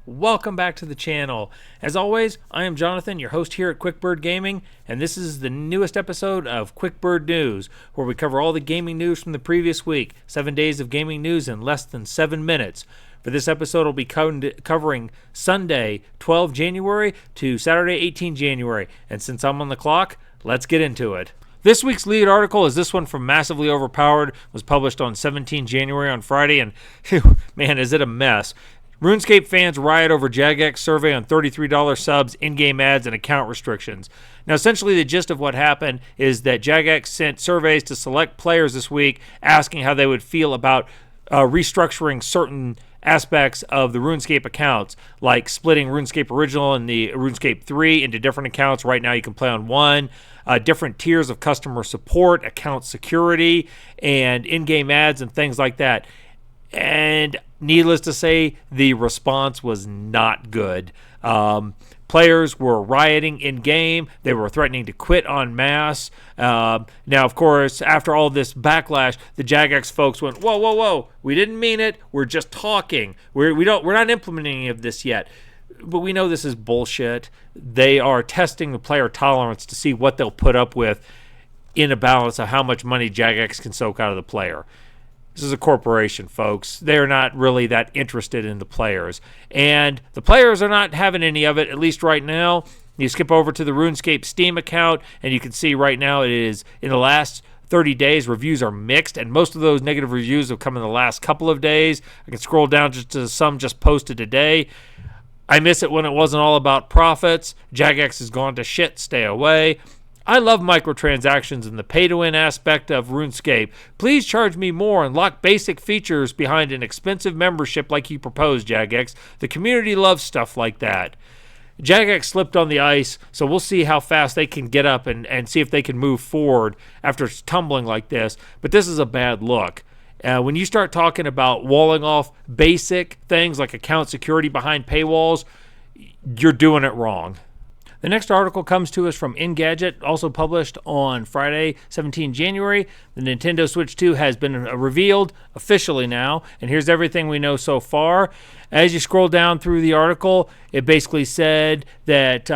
Welcome back to the channel. As always, I am Jonathan, your host here at QuickBird Gaming, and this is the newest episode of QuickBird News, where we cover all the gaming news from the previous week. 7 days of gaming news in less than 7 minutes. For this episode, I'll be covering Sunday, 12 January to Saturday, 18 January. And since I'm on the clock, let's get into it. This week's lead article is this one from Massively Overpowered. It was published on 17 January on Friday, and man, is it a mess. RuneScape fans riot over Jagex survey on $33 subs, in-game ads, and account restrictions. Now, essentially, the gist of what happened is that Jagex sent surveys to select players this week asking how they would feel about restructuring certain aspects of the RuneScape accounts, like splitting RuneScape Original and the RuneScape 3 into different accounts. Right now, you can play on one. Different tiers of customer support, account security, and in-game ads and things like that. And needless to say, the response was not good. Players were rioting in-game. They were threatening to quit en masse. Now, of course, after all this backlash, the Jagex folks went, whoa, whoa, whoa. We didn't mean it. We're just talking. We're not implementing any of this yet. But we know this is bullshit. They are testing the player tolerance to see what they'll put up with in a balance of how much money Jagex can soak out of the player. This is a corporation, folks. They're not really that interested in the players. And the players are not having any of it, at least right now. You skip over to the RuneScape Steam account, and you can see right now it is, in the last 30 days, reviews are mixed, and most of those negative reviews have come in the last couple of days. I can scroll down just to some just posted today. I miss it when it wasn't all about profits. Jagex has gone to shit. Stay away. I love microtransactions and the pay-to-win aspect of RuneScape. Please charge me more and lock basic features behind an expensive membership like you proposed, Jagex. The community loves stuff like that. Jagex slipped on the ice, so we'll see how fast they can get up and see if they can move forward after tumbling like this. But this is a bad look. When you start talking about walling off basic things like account security behind paywalls, you're doing it wrong. The next article comes to us from Engadget, also published on Friday, 17 January. The Nintendo Switch 2 has been revealed officially now, and here's everything we know so far. As you scroll down through the article, it basically said that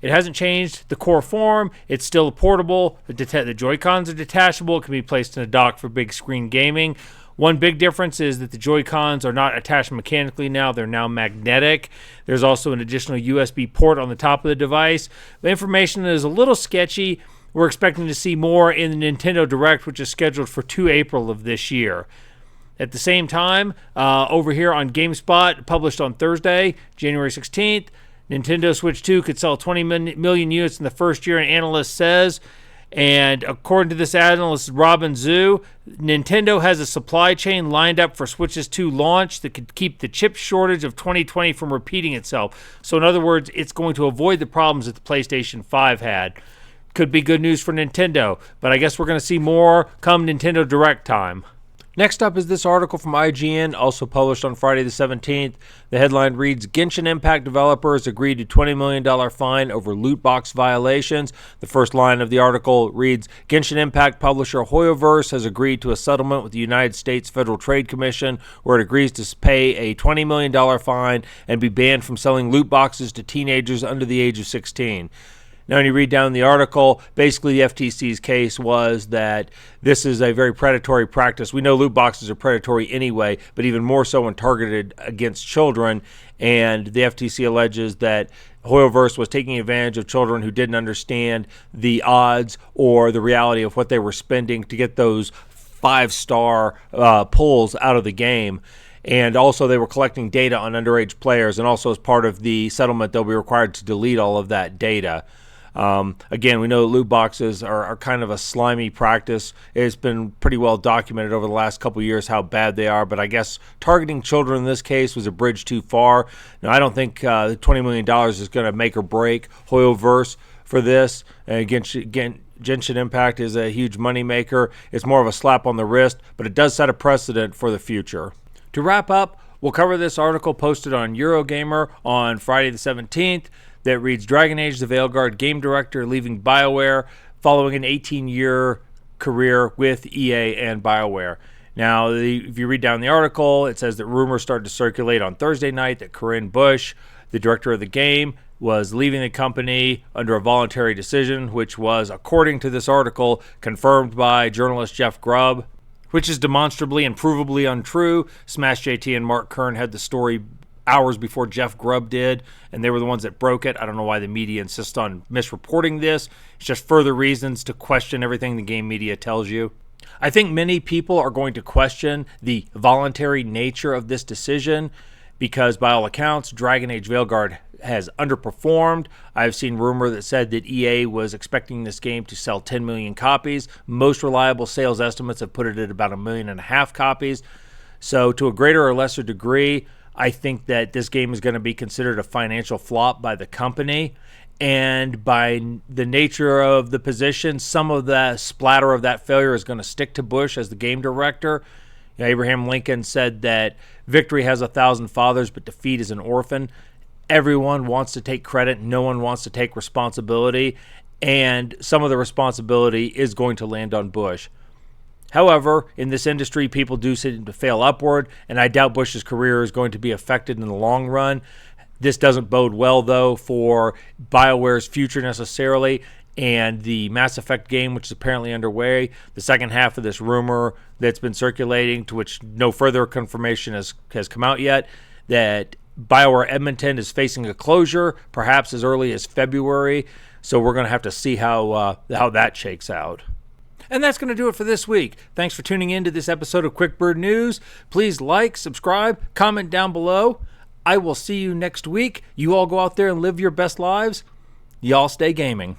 it hasn't changed the core form. It's still portable. The Joy-Cons are detachable. It can be placed in a dock for big screen gaming. One big difference is that the Joy-Cons are not attached mechanically now. They're now magnetic. There's also an additional USB port on the top of the device. The information is a little sketchy. We're expecting to see more in the Nintendo Direct, which is scheduled for 2 April of this year. At the same time, over here on GameSpot, published on Thursday, January 16th, Nintendo Switch 2 could sell 20 million units in the first year, an analyst says. And according to this analyst, Robin Zhu, Nintendo has a supply chain lined up for Switches 2 launch that could keep the chip shortage of 2020 from repeating itself. So in other words, it's going to avoid the problems that the PlayStation 5 had. Could be good news for Nintendo, but I guess we're going to see more come Nintendo Direct time. Next up is this article from IGN, also published on Friday the 17th. The headline reads, Genshin Impact developers agreed to $20 million fine over loot box violations. The first line of the article reads, Genshin Impact publisher Hoyoverse has agreed to a settlement with the United States Federal Trade Commission where it agrees to pay a $20 million fine and be banned from selling loot boxes to teenagers under the age of 16. Now, when you read down the article, basically the FTC's case was that this is a very predatory practice. We know loot boxes are predatory anyway, but even more so when targeted against children. And the FTC alleges that Hoyoverse was taking advantage of children who didn't understand the odds or the reality of what they were spending to get those 5-star pulls out of the game. And also they were collecting data on underage players, and also as part of the settlement, they'll be required to delete all of that data. Again, we know that loot boxes are kind of a slimy practice. It's been pretty well documented over the last couple of years how bad they are, but I guess targeting children in this case was a bridge too far. Now, I don't think $20 million is going to make or break Hoyoverse for this. And again, Genshin Impact is a huge moneymaker. It's more of a slap on the wrist, but it does set a precedent for the future. To wrap up, we'll cover this article posted on Eurogamer on Friday the 17th. That reads, Dragon Age the Veilguard game director leaving Bioware following an 18-year career with EA and Bioware. Now, if you read down the article, it says that rumors started to circulate on Thursday night that Corinne Bush, the director of the game, was leaving the company under a voluntary decision, which was, according to this article, confirmed by journalist Jeff Grubb, which is demonstrably and provably untrue. Smash JT and Mark Kern had the story hours before Jeff Grubb did, and they were the ones that broke it. I don't know why the media insists on misreporting this. It's just further reasons to question everything the game media tells you. I think many people are going to question the voluntary nature of this decision because, by all accounts, Dragon Age Veilguard has underperformed. I've seen rumor that said that EA was expecting this game to sell 10 million copies. Most reliable sales estimates have put it at about 1.5 million copies. So to a greater or lesser degree, I think that this game is going to be considered a financial flop by the company. And by the nature of the position, some of the splatter of that failure is going to stick to Bush as the game director. Abraham Lincoln said that victory has 1,000 fathers, but defeat is an orphan. Everyone wants to take credit. No one wants to take responsibility. And some of the responsibility is going to land on Bush. However, in this industry, people do seem to fail upward, and I doubt Bush's career is going to be affected in the long run. This doesn't bode well, though, for BioWare's future necessarily, and the Mass Effect game, which is apparently underway. The second half of this rumor that's been circulating, to which no further confirmation has come out yet, that BioWare Edmonton is facing a closure, perhaps as early as February. So we're going to have to see how that shakes out. And that's going to do it for this week. Thanks for tuning in to this episode of Quick Bird News. Please like, subscribe, comment down below. I will see you next week. You all go out there and live your best lives. Y'all stay gaming.